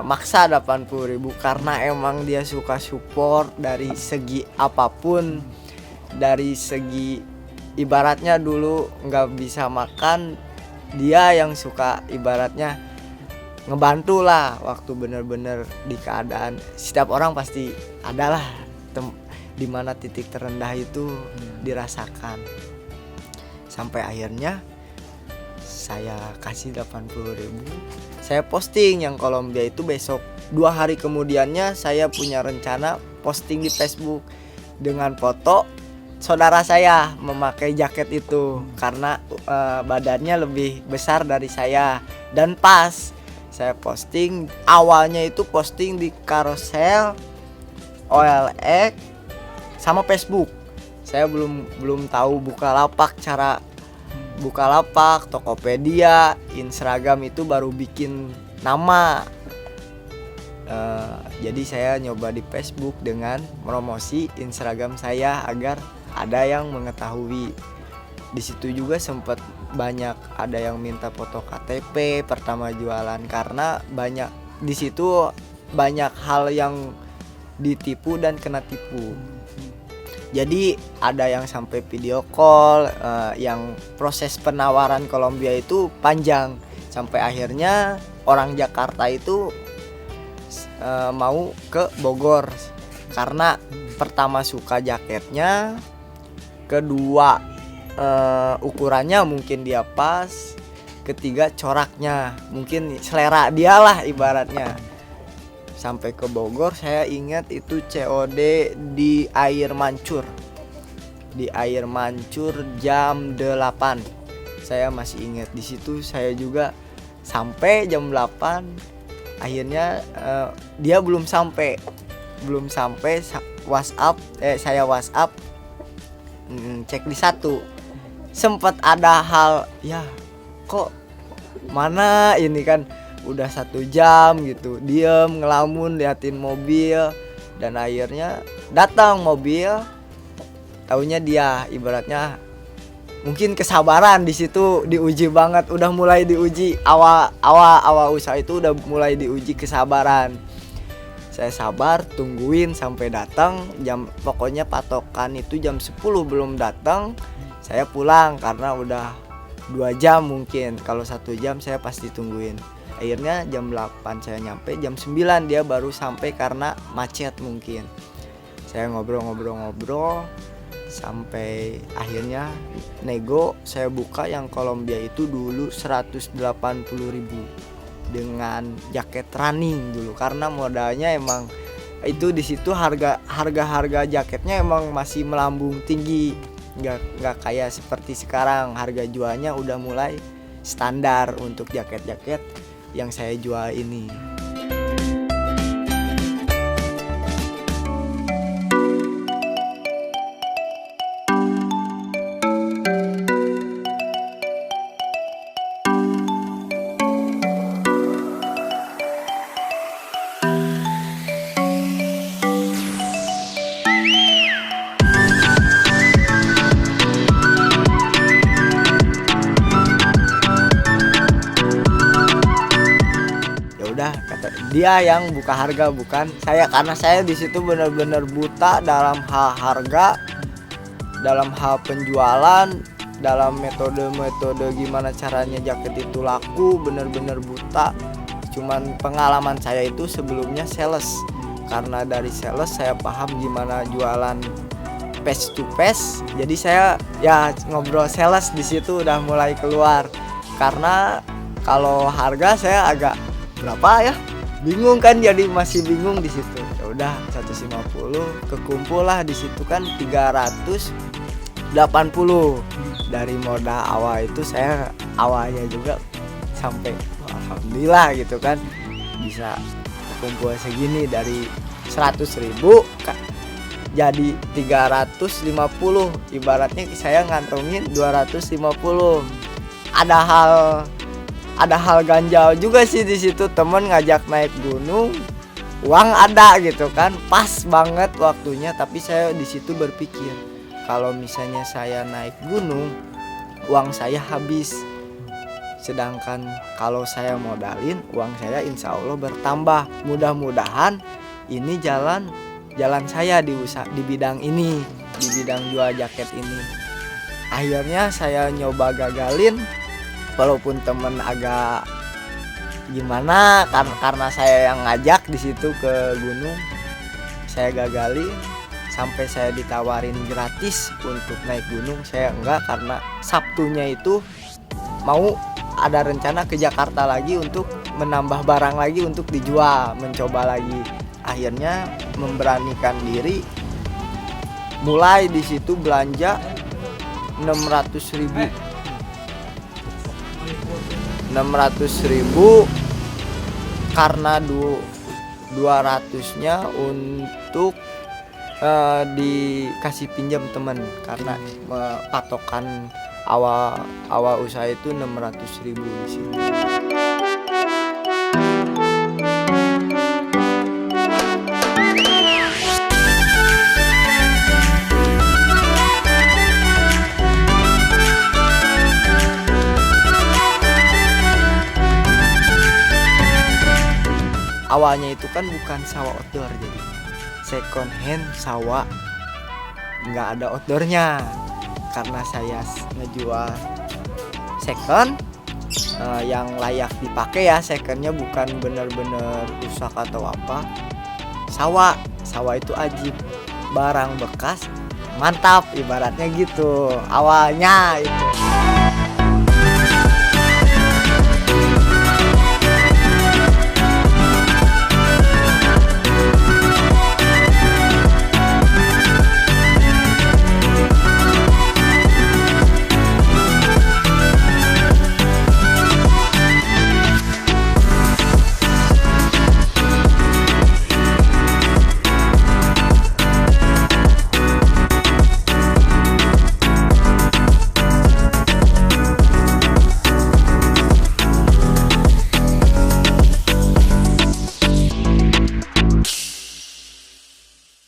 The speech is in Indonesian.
maksa 80.000 karena emang dia suka support dari segi apapun. Dari segi ibaratnya dulu nggak bisa makan, dia yang suka ibaratnya ngebantu lah waktu bener-bener di keadaan. Setiap orang pasti adalah dimana titik terendah itu dirasakan. Sampai akhirnya saya kasih 80.000. Saya posting yang Kolombia itu besok. 2 hari kemudiannya saya punya rencana posting di Facebook dengan foto saudara saya memakai jaket itu karena badannya lebih besar dari saya. Dan pas saya posting, awalnya itu posting di Carousel, OLX sama Facebook. Saya belum tahu Bukalapak, cara Bukalapak, Tokopedia, Instagram itu baru bikin nama. Jadi saya nyoba di Facebook dengan promosi Instagram saya agar ada yang mengetahui. Di situ juga sempat banyak ada yang minta foto KTP pertama jualan karena banyak di situ banyak hal yang ditipu dan kena tipu. Jadi ada yang sampai video call, yang proses penawaran Kolombia itu panjang sampai akhirnya orang Jakarta itu mau ke Bogor karena pertama suka jaketnya, kedua ukurannya mungkin dia pas, ketiga coraknya mungkin selera dia lah ibaratnya. Sampai ke Bogor saya ingat itu COD di Air Mancur. Di Air Mancur jam 8. Saya masih ingat di situ saya juga sampai jam 8. Akhirnya dia belum sampai saya WhatsApp cek di 1. Sempat ada hal ya kok mana ini kan udah 1 jam gitu diem ngelamun liatin mobil, dan akhirnya datang mobil. Taunya dia ibaratnya mungkin kesabaran di situ diuji banget, udah mulai diuji awal usaha itu udah mulai diuji kesabaran. Saya sabar tungguin sampai datang pokoknya patokan itu jam 10 belum datang saya pulang karena udah 2 jam mungkin, kalau 1 jam saya pasti tungguin. Akhirnya jam 8 saya nyampe, jam 9 dia baru sampai karena macet mungkin. Saya ngobrol sampai akhirnya nego. Saya buka yang Kolombia itu dulu 180.000 dengan jaket running dulu karena modalnya emang itu di situ harga jaketnya emang masih melambung tinggi. Nggak kayak seperti sekarang, harga jualnya udah mulai standar untuk jaket-jaket yang saya jual ini. Kata dia yang buka harga bukan saya, karena saya di situ benar-benar buta dalam hal harga, dalam hal penjualan, dalam metode gimana caranya jaket itu laku, benar-benar buta. Cuman pengalaman saya itu sebelumnya sales, karena dari sales saya paham gimana jualan face to face. Jadi saya ya ngobrol sales di situ udah mulai keluar, karena kalau harga saya agak berapa ya bingung kan, jadi masih bingung di situ. Ya udah 150 kekumpul lah di situ kan 380 dari modal awal itu. Saya awalnya juga sampai alhamdulillah gitu kan bisa kekumpul segini dari 100.000 jadi 350, ibaratnya saya ngantongin 250. Ada hal ganjal juga sih di situ, temen ngajak naik gunung, uang ada gitu kan, pas banget waktunya. Tapi saya di situ berpikir kalau misalnya saya naik gunung, uang saya habis. Sedangkan kalau saya modalin, uang saya insya Allah bertambah. Mudah-mudahan ini jalan saya di bidang ini, di bidang jual jaket ini. Akhirnya saya nyoba gagalin, walaupun temen agak gimana, karena saya yang ngajak di situ ke gunung. Saya gagalin sampai saya ditawarin gratis untuk naik gunung. Saya enggak, karena Sabtunya itu mau ada rencana ke Jakarta lagi untuk menambah barang lagi untuk dijual, mencoba lagi. Akhirnya memberanikan diri, mulai di situ belanja 600.000 karena 200-nya untuk dikasih pinjam teman, karena patokan awal usaha itu 600.000 di sini. Awalnya itu kan bukan sawah outdoor, jadi second hand sawah, nggak ada outdoornya. Karena saya ngejual second yang layak dipakai ya, secondnya bukan bener-bener rusak atau apa. Sawah itu ajib, barang bekas mantap, ibaratnya gitu awalnya itu.